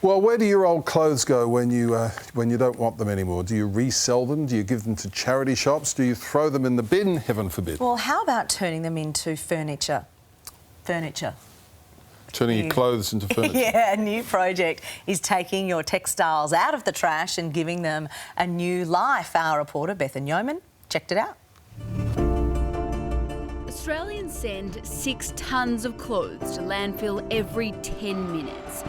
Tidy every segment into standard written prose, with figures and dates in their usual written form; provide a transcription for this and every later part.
Well, where do your old clothes go when you don't want them anymore? Do you resell them? Do you give them to charity shops? Do you throw them in the bin, heaven forbid? Well, how about turning them into furniture? Turning your clothes into furniture? Yeah, a new project is taking your textiles out of the trash and giving them a new life. Our reporter, Bethan Yeoman, checked it out. Australians send 6 tonnes of clothes to landfill every 10 minutes.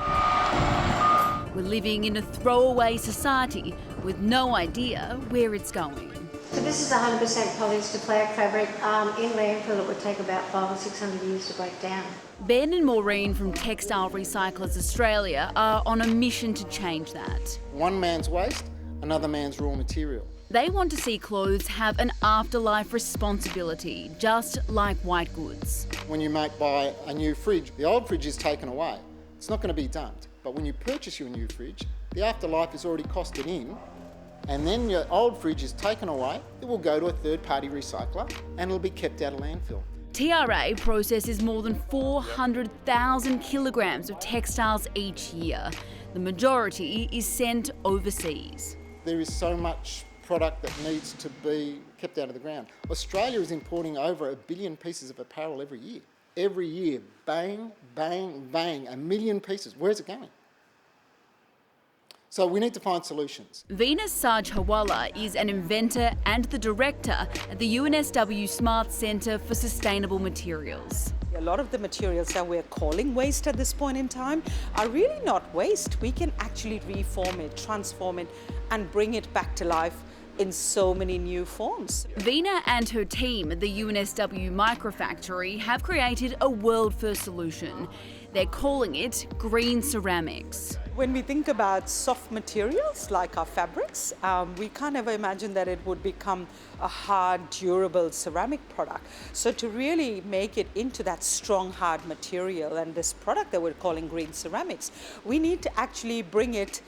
We're living in a throwaway society with no idea where it's going. So this is 100% polyester plaid fabric. In landfill it would take about 500 or 600 years to break down. Ben and Maureen from Textile Recyclers Australia are on a mission to change that. One man's waste, another man's raw material. They want to see clothes have an afterlife responsibility, just like white goods. When you buy a new fridge, the old fridge is taken away. It's not going to be dumped. But when you purchase your new fridge, the afterlife is already costed in, and then your old fridge is taken away. It will go to a third-party recycler and it'll be kept out of landfill. TRA processes more than 400,000 kilograms of textiles each year. The majority is sent overseas. There is so much product that needs to be kept out of the ground. Australia is importing over 1 billion pieces of apparel every year. Every year, bang, bang, bang, 1 million pieces. Where's it going? So we need to find solutions. Venus Sajhawala is an inventor and the director at the UNSW SMaRT Centre for Sustainable Materials. A lot of the materials that we're calling waste at this point in time are really not waste. We can actually reform it, transform it, and bring it back to life in so many new forms. Veena and her team at the UNSW Microfactory have created a world-first solution. They're calling it green ceramics. When we think about soft materials like our fabrics, we can't ever imagine that it would become a hard, durable ceramic product. So to really make it into that strong, hard material and this product that we're calling green ceramics, we need to actually bring it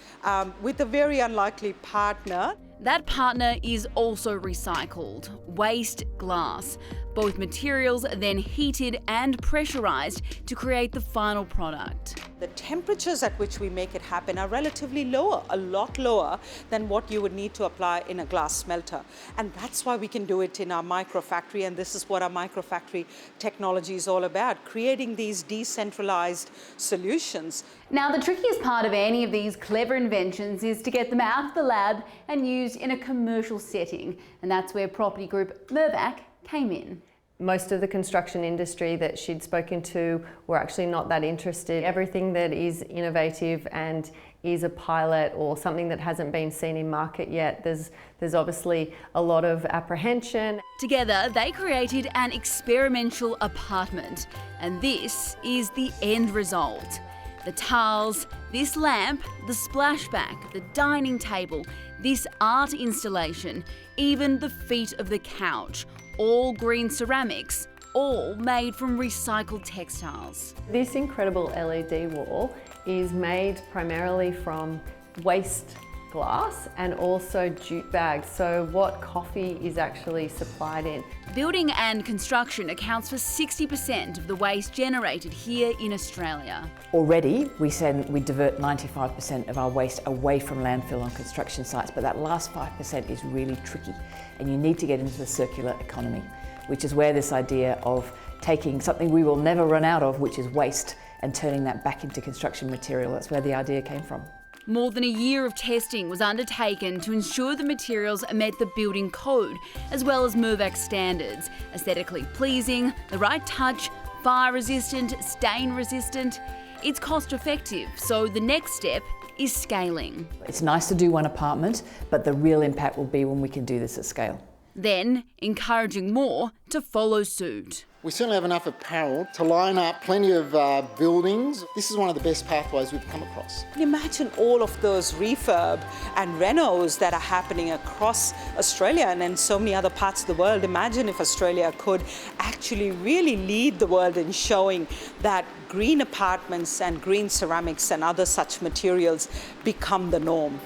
with a very unlikely partner. That partner is also recycled, waste glass. Both materials are then heated and pressurised to create the final product. The temperatures at which we make it happen are relatively lower, a lot lower than what you would need to apply in a glass smelter. And that's why we can do it in our microfactory, and this is what our microfactory technology is all about, creating these decentralised solutions. Now, the trickiest part of any of these clever inventions is to get them out of the lab and used in a commercial setting, and that's where property group Mirvac came in. Most of the construction industry that she'd spoken to were actually not that interested. Everything that is innovative and is a pilot or something that hasn't been seen in market yet, there's obviously a lot of apprehension. Together, they created an experimental apartment, and this is the end result. The tiles, this lamp, the splashback, the dining table, this art installation, even the feet of the couch, all green ceramics, all made from recycled textiles. This incredible LED wall is made primarily from waste glass and also jute bags, so what coffee is actually supplied in. Building and construction accounts for 60% of the waste generated here in Australia. Already, we divert 95% of our waste away from landfill on construction sites, but that last 5% is really tricky, and you need to get into the circular economy, which is where this idea of taking something we will never run out of, which is waste, and turning that back into construction material, that's where the idea came from. More than a year of testing was undertaken to ensure the materials met the building code, as well as Mirvac standards. Aesthetically pleasing, the right touch, fire resistant, stain resistant. It's cost effective, so the next step is scaling. It's nice to do one apartment, but the real impact will be when we can do this at scale. Then encouraging more to follow suit. We certainly have enough apparel to line up plenty of buildings. This is one of the best pathways we've come across. Imagine all of those refurb and renos that are happening across Australia and in so many other parts of the world. Imagine if Australia could actually really lead the world in showing that green apartments and green ceramics and other such materials become the norm.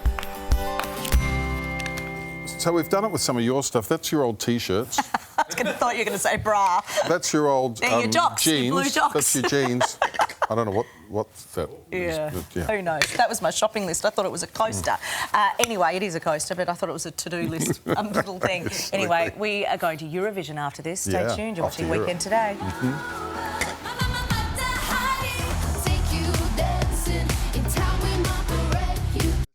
So we've done it with some of your stuff. That's your old T-shirts. I thought you were going to say bra. That's your old They're your jocks, jeans. your blue jocks. That's your jeans. I don't know what that Yeah. is. But Who knows? That was my shopping list. I thought it was a coaster. Anyway, it is a coaster, but I thought it was a to-do list little thing. Anyway, we are going to Eurovision after this. Stay Yeah, tuned. You're off to watching Weekend Europe. Today.